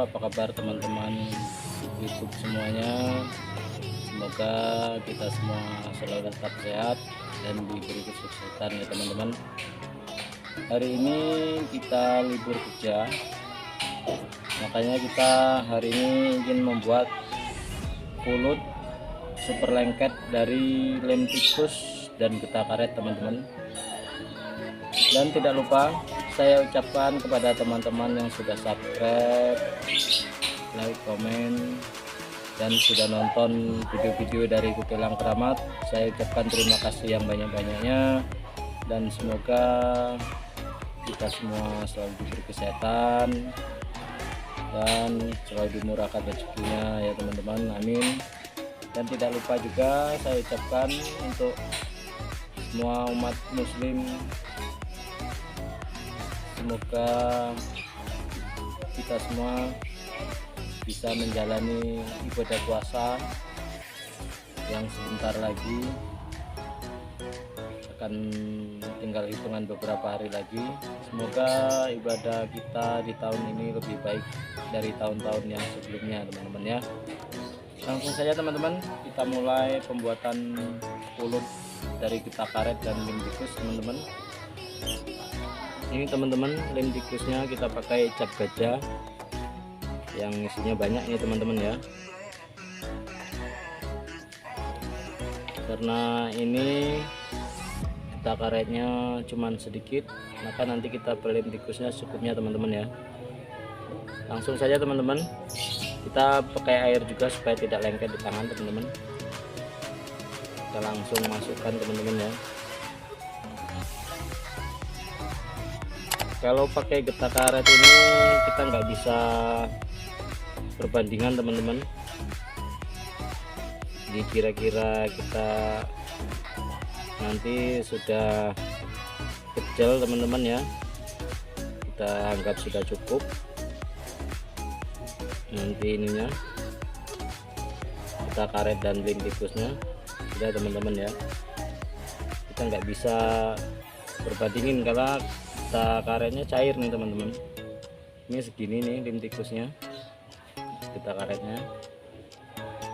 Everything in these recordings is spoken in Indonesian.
apa kabar teman-teman YouTube semuanya. Semoga kita semua selalu tetap sehat dan diberi kesuksesan ya teman-teman. Hari ini kita libur kerja, makanya kita hari ini ingin membuat pulut super lengket dari lem tikus dan getah karet teman-teman. Dan tidak lupa saya ucapkan kepada teman-teman yang sudah subscribe, like, komen, dan sudah nonton video-video dari Kukilang Keramat. Saya ucapkan terima kasih yang banyak-banyaknya, dan semoga kita semua selalu diberi kesehatan dan selalu dimurahkan rezekinya ya teman-teman, amin. Dan tidak lupa juga saya ucapkan untuk semua umat muslim, semoga kita semua bisa menjalani ibadah puasa yang sebentar lagi, akan tinggal hitungan beberapa hari lagi. Semoga ibadah kita di tahun ini lebih baik dari tahun-tahun yang sebelumnya teman-teman ya. Langsung saja teman-teman, kita mulai pembuatan pulut dari getah karet dan lem tikus teman-teman. Ini teman-teman, lem tikusnya kita pakai cap gajah yang isinya banyak ini teman-teman ya, karena ini getah karetnya cuman sedikit, maka nanti kita lem tikusnya secukupnya teman-teman ya. Langsung saja teman-teman, kita pakai air juga supaya tidak lengket di tangan teman-teman. Kita langsung masukkan teman-teman ya. Kalau pakai getah karet ini kita nggak bisa perbandingan teman-teman, jadi kira-kira kita nanti sudah kecil teman-teman ya, kita anggap sudah cukup nanti ininya, getah karet dan lem tikusnya sudah teman-teman ya. Kita nggak bisa perbandingin karena getah karetnya cair nih teman-teman. Ini segini nih lem tikusnya, getah karetnya.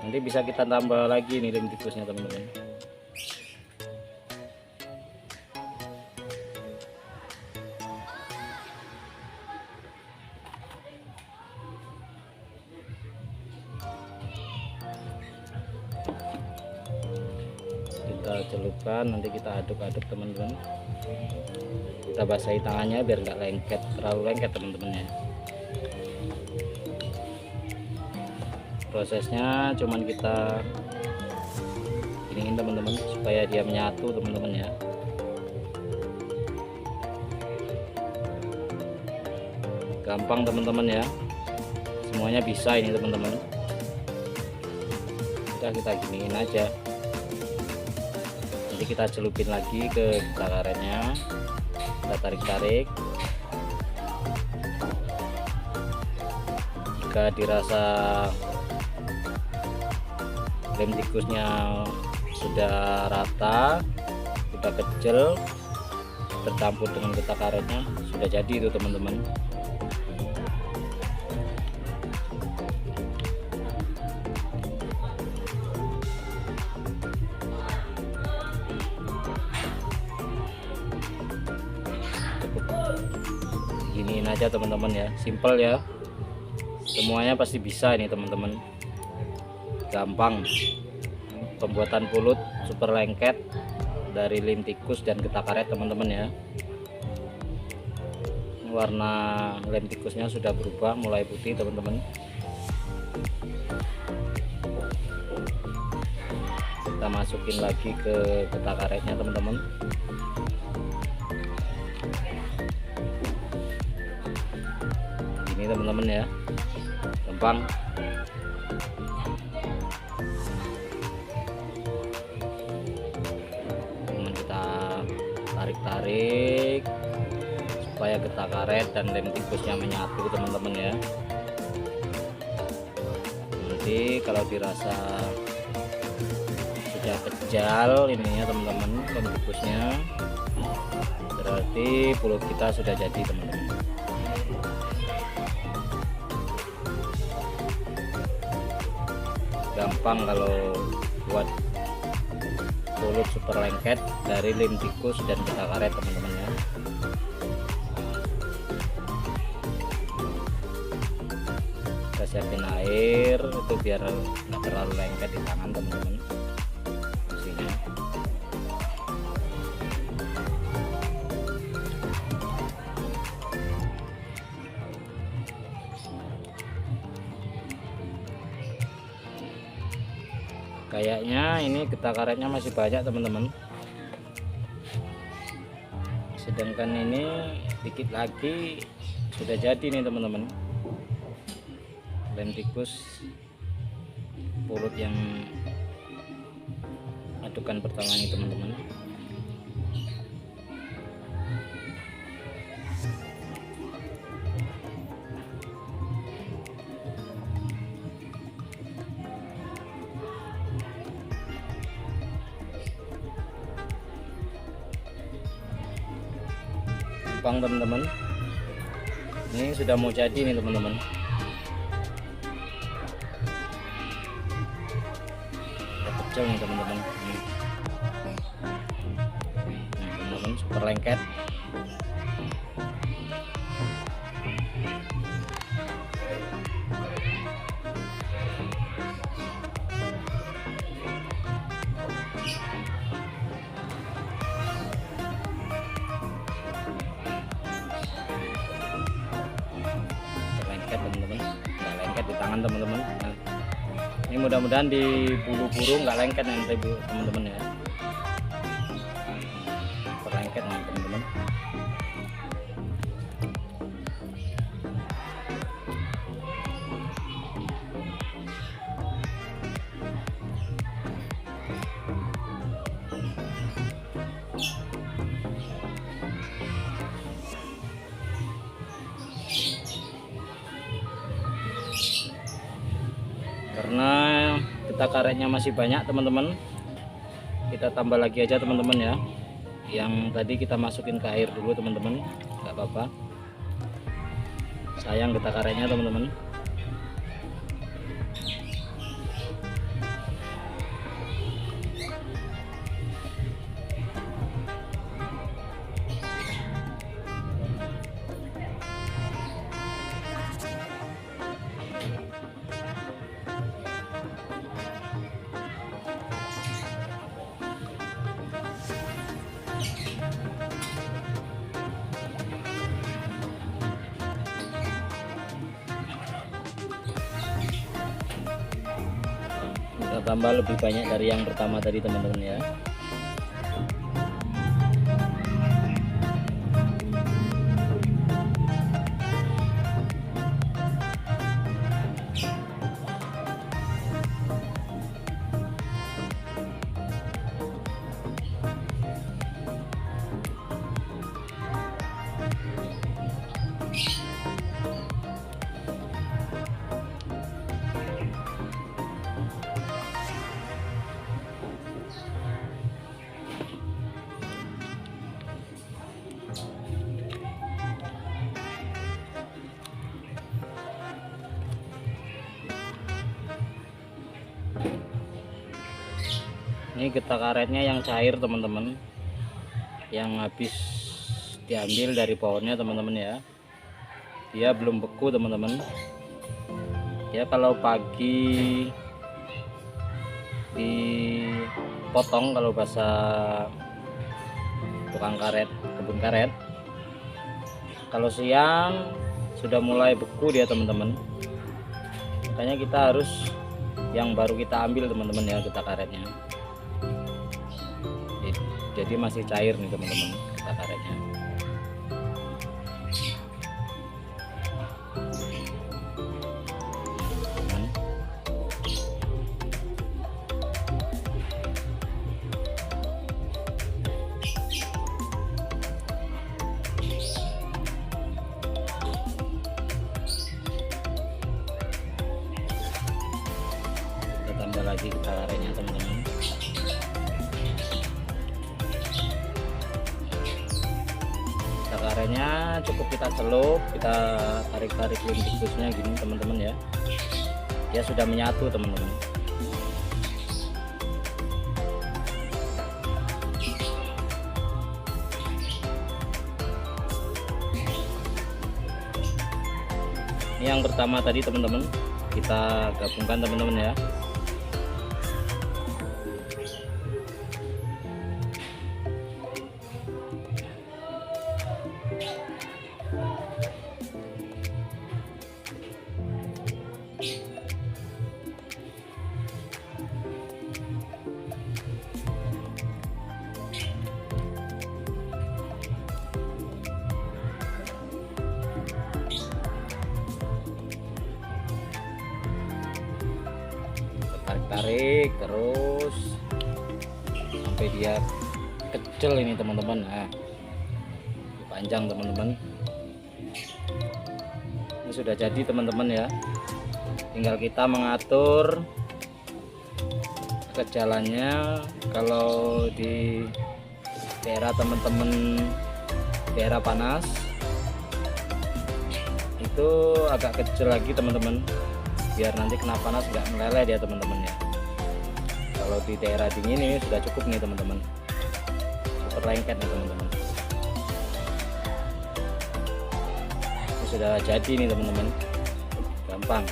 Nanti bisa kita tambah lagi nih lem tikusnya teman-teman. Kita celupkan, nanti kita aduk-aduk teman-teman. Kita basahi tangannya biar nggak lengket, terlalu lengket teman-teman ya. Prosesnya cuman kita iniin teman-teman supaya dia menyatu teman-teman ya. Gampang teman-teman ya, semuanya bisa ini teman-teman. Kita giniin aja, nanti kita celupin lagi ke getah karetnya, kita tarik-tarik. Jika dirasa lem tikusnya sudah rata, sudah kecil, tercampur dengan getah karetnya, sudah jadi itu teman-teman. Cukup giniin aja teman-teman ya, simple ya, semuanya pasti bisa ini teman-teman. Gampang pembuatan pulut super lengket dari lem tikus dan getah karet teman-teman ya. Warna lem tikusnya sudah berubah mulai putih teman-teman. Kita masukin lagi ke getah karetnya teman-teman. Ini teman-teman ya, gampang. Tarik-tarik supaya getah karet dan lem tikusnya menyatu teman-teman ya. Nanti kalau dirasa sudah kejal ininya teman-teman, lem tikusnya, berarti pulut kita sudah jadi teman-teman. gampang kalau buat pulut super lengket dari lem tikus dan getah karet teman-teman ya. Kita siapin air itu biar nggak terlalu lengket di tangan teman-teman. Kayaknya ini getah karetnya masih banyak teman-teman, sedangkan ini dikit lagi sudah jadi nih teman-teman, lem tikus pulut yang adukan pertama ini teman-teman. Teman-teman, ini sudah mau jadi nih teman-teman. Udah pecel nih teman-teman. Teman-teman, super lengket. Teman-teman, nggak lengket di tangan teman-teman. Nah, ini mudah-mudahan di bulu burung nggak lengket nanti teman-teman ya, perlengket nih teman-teman. Karena getah karetnya masih banyak teman-teman, kita tambah lagi aja teman-teman ya. Yang tadi kita masukin ke air dulu teman-teman, nggak apa-apa, sayang getah karetnya teman-teman. Kita tambah lebih banyak dari yang pertama tadi teman-teman ya. Ini getah karetnya yang cair teman-teman, yang habis diambil dari pohonnya teman-teman ya. Dia belum beku teman-teman ya. Kalau pagi dipotong, kalau bahasa tukang karet, kebun karet, kalau siang sudah mulai beku dia teman-teman. Makanya kita harus yang baru kita ambil teman-teman ya, getah karetnya. Jadi masih cair nih teman-teman getah karetnya. Kita tambah lagi getah karetnya teman-teman. Karetnya cukup kita celup, kita tarik-tarik lem tikusnya gini teman-teman ya. Dia sudah menyatu teman-teman. Ini yang pertama tadi teman-teman, kita gabungkan teman-teman ya. Tarik terus sampai dia kecil ini teman-teman. Nah, panjang teman-teman. Ini sudah jadi teman-teman ya, tinggal kita mengatur ke jalannya. Kalau di daerah teman-teman daerah panas itu agak kecil lagi teman-teman, biar nanti kena panas nggak meleleh dia teman-teman ya. Kalau di daerah dingin ini sudah cukup nih teman-teman, super lengket nih teman-teman. Ini sudah jadi nih teman-teman, gampang.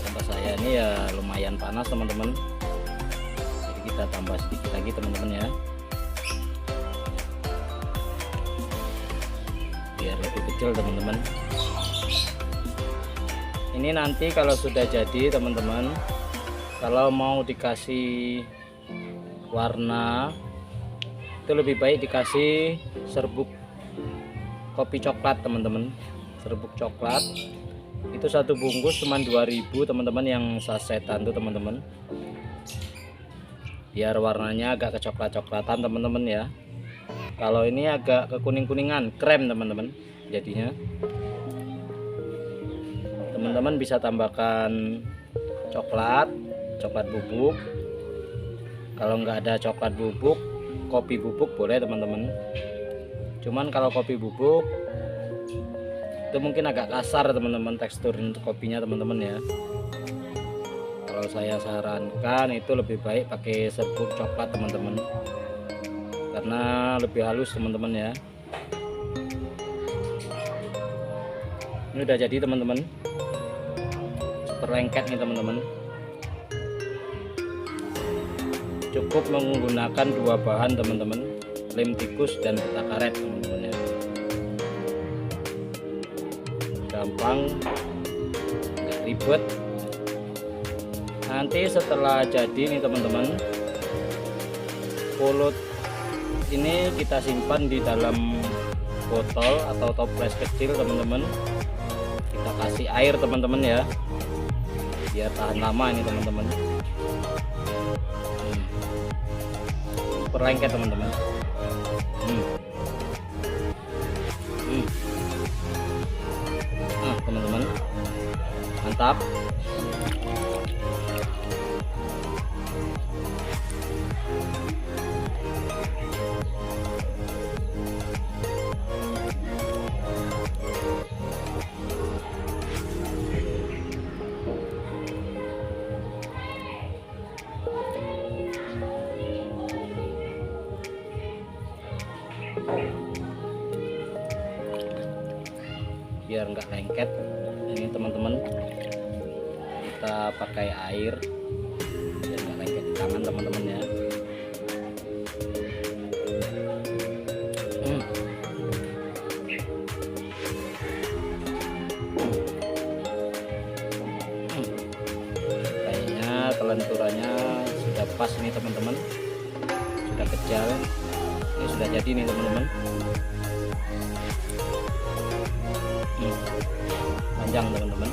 Tempat saya ini ya lumayan panas teman-teman, jadi kita tambah sedikit lagi teman-teman ya, biar lebih kecil teman-teman. Ini nanti kalau sudah jadi teman-teman, kalau mau dikasih warna itu lebih baik dikasih serbuk kopi coklat teman-teman. Serbuk coklat itu satu bungkus cuma 2.000 teman-teman, yang sasetan tuh teman-teman, biar warnanya agak kecoklat-coklatan teman-teman ya. Kalau ini agak ke kuning-kuningan, krem teman-teman jadinya. Teman-teman bisa tambahkan coklat bubuk. Kalau nggak ada coklat bubuk, kopi bubuk boleh teman-teman. Cuman kalau kopi bubuk itu mungkin agak kasar teman-teman tekstur untuk kopinya teman-teman ya. Kalau saya sarankan itu lebih baik pakai serbuk coklat teman-teman, karena lebih halus teman-teman ya. Ini udah jadi teman-teman, super lengket nih teman-teman. Cukup menggunakan 2 bahan teman-teman, lem tikus dan pita karet teman-teman ya. Gampang, nggak ribet. Nanti setelah jadi nih teman-teman, pulut ini kita simpan di dalam botol atau toples kecil teman-teman. Kita kasih air teman-teman ya, biar tahan lama ini teman-teman. Perlengket teman-teman. Nah teman-teman, mantap. Biar nggak lengket ini teman-teman, kita pakai air biar nggak lengket di tangan teman-teman ya. Kayaknya kelenturannya sudah pas ini teman-teman, sudah kejal. Ini sudah jadi nih teman-teman. Panjang teman-teman.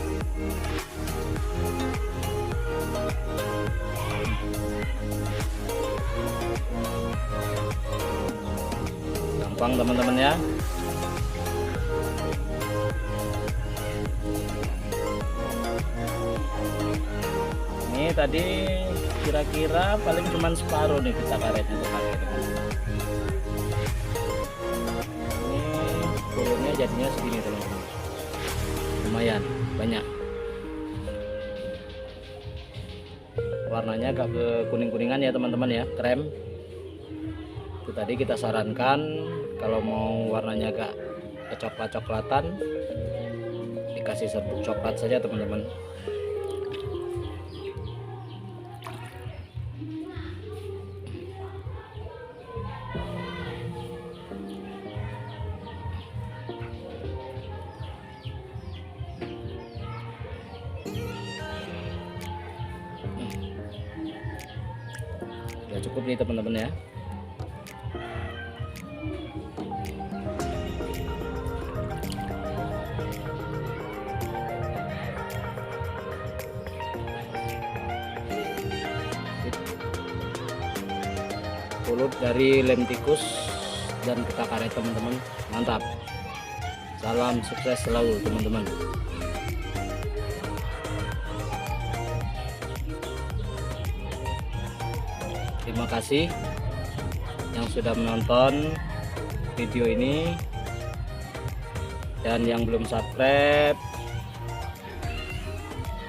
Gampang teman-teman ya. Ini tadi kira-kira paling cuman separuh nih pita karetnya terpakai teman-teman. Ini bulunya jadinya segini teman-teman, lumayan banyak. Warnanya warnanya agak kuning-kuningan ya teman-teman ya, krem. Itu tadi kita sarankan kalau mau warnanya agak coklat-coklatan dikasih serbuk coklat saja teman-teman. Sudah cukup nih teman-teman ya. Kulit dari lem tikus dan pita karet teman-teman, mantap. Salam sukses selalu teman-teman. Terima kasih yang sudah menonton video ini, dan yang belum subscribe,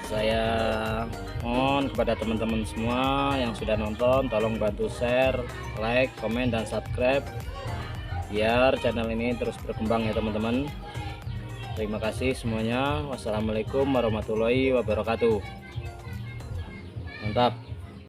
saya mohon kepada teman-teman semua yang sudah nonton tolong bantu share, like, komen, dan subscribe biar channel ini terus berkembang ya teman-teman. Terima kasih semuanya. Wassalamualaikum warahmatullahi wabarakatuh. Mantap.